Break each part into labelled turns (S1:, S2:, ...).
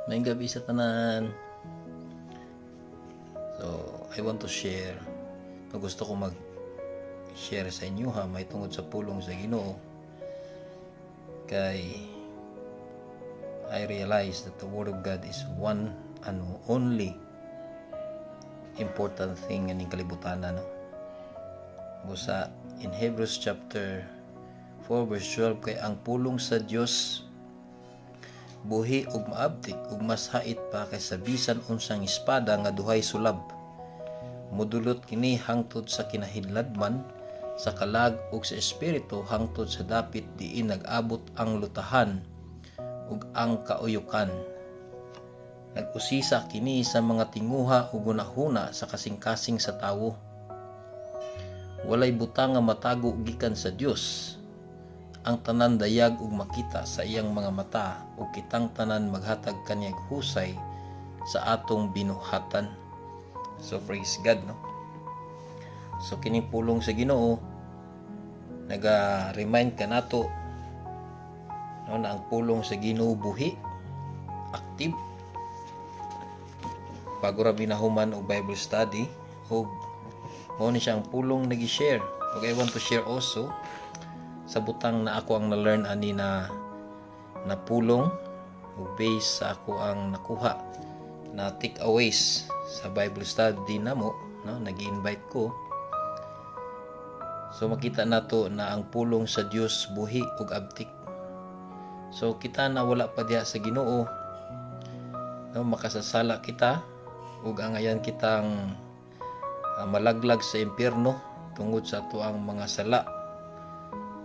S1: May gabi sa tanan. So, I want to share. Gusto ko mag-share sa inyo may tungod sa pulong sa Ginoo. Kay I realize that the Word of God is one and only important thing in kalibutan. Busa in Hebrews chapter 4 verse 12 kay ang pulong sa Dios buhi ug maabtik ug mas hait pa kaysa bisan unsang espada nga duhay sulab. Mudulot kini hangtod sa kinahidladman sa kalag ug sa espiritu hangtod sa dapit diin nag-abot ang lutahan ug ang kauyukan. Nag-usisa kini sa mga tinguha ug gunahuna sa kasing-kasing sa tawo. Walay butang nga matago gikan sa Dios. Ang tanan dayag ug makita sa iyang mga mata ug kitang tanan maghatag kaniya husay sa atong binuhatan. So praise God, no? So kining pulong sa Ginoo naga-remind ka nato na ang pulong sa Ginoo buhi, active. Bago ra binahuman og Bible study ug mao ni siyang pulong nagi-share. Ug I want to share also sa butang na ako ang na-learn ani na pulong o base sa ako ang nakuha na takeaways sa Bible study namo, no? Nag-invite ko. So makita nato na ang pulong sa Dios buhi ug abtik. So kita na wala pa diha sa Ginoo, no? Makasasala kita ug angayan kitang malaglag sa impyerno tungod sa ato ang mga sala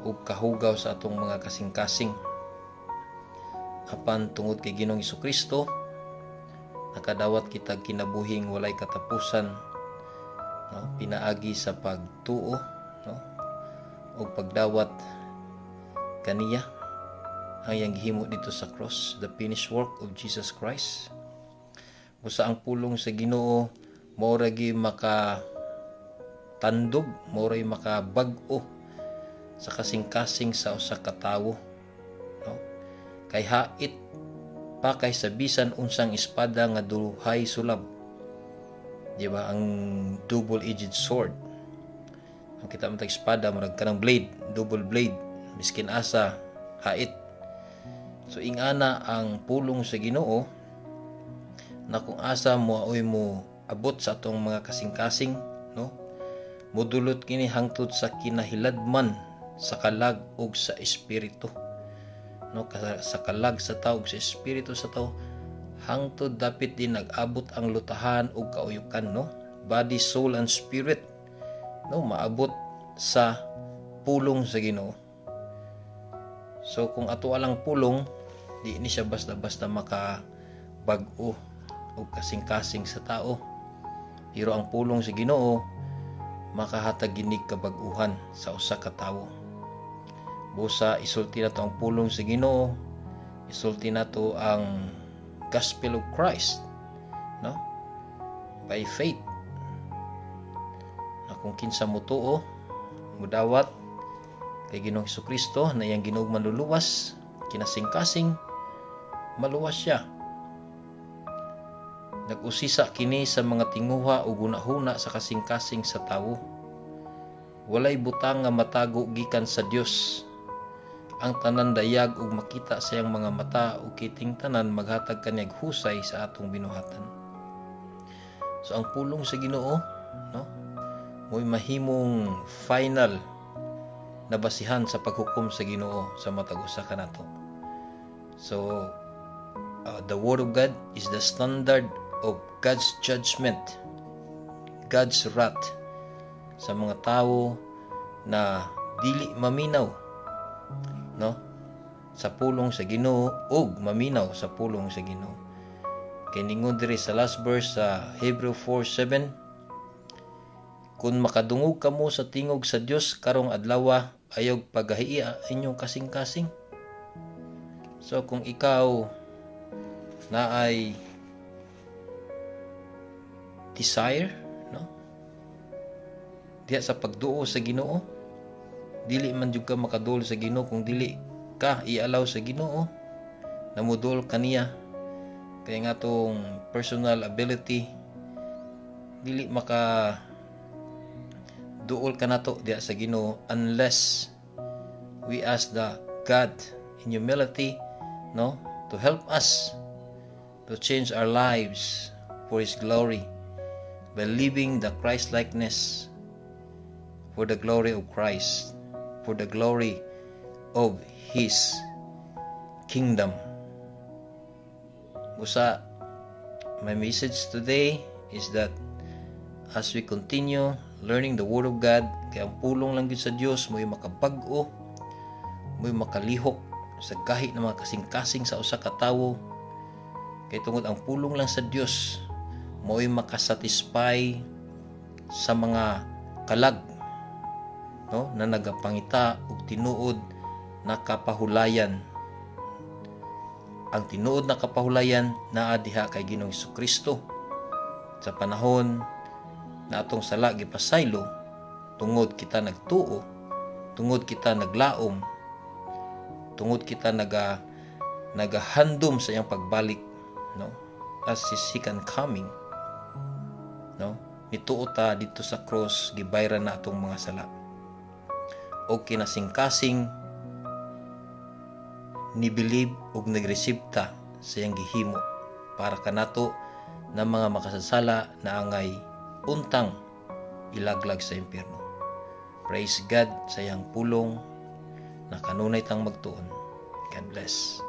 S1: ug kahugaw sa atong mga kasing-kasing. Apan tungod kay Ginoong Hesukristo nakadawat kita kinabuhing walay katapusan, no? Pinaagi sa pagtuo, no? ug pagdawat kaniya ang iyang gihimo dito sa cross, the finished work of Jesus Christ. Busa ang pulong sa Ginoo mao ra gi makatandog, mao ra makabag-o sa kasing-kasing sa usa ka tawo, no? Kay hait pa kay sa bisan unsang espada nga duhay sulab. Di ba ang double-edged sword? Ang kita man tag espada murag kanang blade, double blade, miskin asa hait. So ingana ang pulong sa Ginoo na kung asa moaoy mo abot sa atong mga kasing-kasing, no? Mudulot kini hangtod sa kinahiladman sa kalag ug sa espiritu, no? Sa kalag sa tao ug sa espiritu sa tao hangtod dapit din nag-abot ang lutahan ug kauyukan, no? Body, soul and spirit, no? Maabot sa pulong sa Ginoo. So kung ato alang pulong, di ni siya basta-basta makabag-o ug kasing-kasing sa tao. Pero ang pulong sa Ginoo makahatag ginig kabag-uhan sa usa ka tawo. Busa isulti nato ang pulong sa Ginoo, isulti nato ang gospel of Christ, no? By faith. Na kung kinsa mo tuo, mudawat kay Ginoong Hesukristo na iyang Ginoong manluluwas, kinasing-kasing maluwas siya. Nag-usisa kini sa mga tinguha o gunahuna sa kasing-kasing sa tawo. Walay butang nga matago gikan sa Dios. Ang tanan dayag ug makita sa iyang mga mata ug kiting tanan maghatag kaniya husay sa atong binuhatan. So ang pulong sa Ginoo, no? Mo'y mahimong final na basihan sa paghukom sa Ginoo sa matag usa kanato. So the Word of God is the standard of God's judgment, God's wrath sa mga tao na dili maminaw, no? Sa pulong sa Ginoo ug maminaw sa pulong sa Ginoo. Kay ningon diri sa last verse sa Hebrew 4:7, kung makadungog kamo sa tingog sa Dios karong adlaw ayog pagahiya inyong kasing-kasing. So kung ikaw na ay desire, no? Diya sa pagduo sa Ginoo, dili man jud ka makadul sa Ginoo kung dili ka ialaw sa Ginoo na mudol kaniya kay nga tong personal ability dili maka duol ka nato diya sa Ginoo unless we ask the God in humility, no, to help us to change our lives for His glory by living the Christ-likeness for the glory of Christ, for the glory of His kingdom. Busa, my message today is that as we continue learning the Word of God, kaya ang pulong lang yun sa Diyos, mo'y makabag-o, mo'y makalihok sa kahit na mga kasing-kasing sa usa ka tawo. Kaya tungod ang pulong lang sa Diyos, mo'y makasatisfy sa mga kalag, no, na nagapangita og tinuod na kapahulayan. Ang tinuod na kapahulayan naa diha kay Ginoong Hesukristo. Sa panahon na atong sala gipasaylo, tungod kita nagtuo, tungod kita naglaom, tungod kita nagahandom sa iyang pagbalik, no, as His second coming, no, nituo ta dito sa cross, gibayran na atong mga sala o kinasing-kasing nibilib ug nagreceive ta sa iyang gihimo para kanato na mga makasasala na angay untang ilaglag sa impyerno. Praise God sa iyang pulong na kanunay tang magtuon. God bless.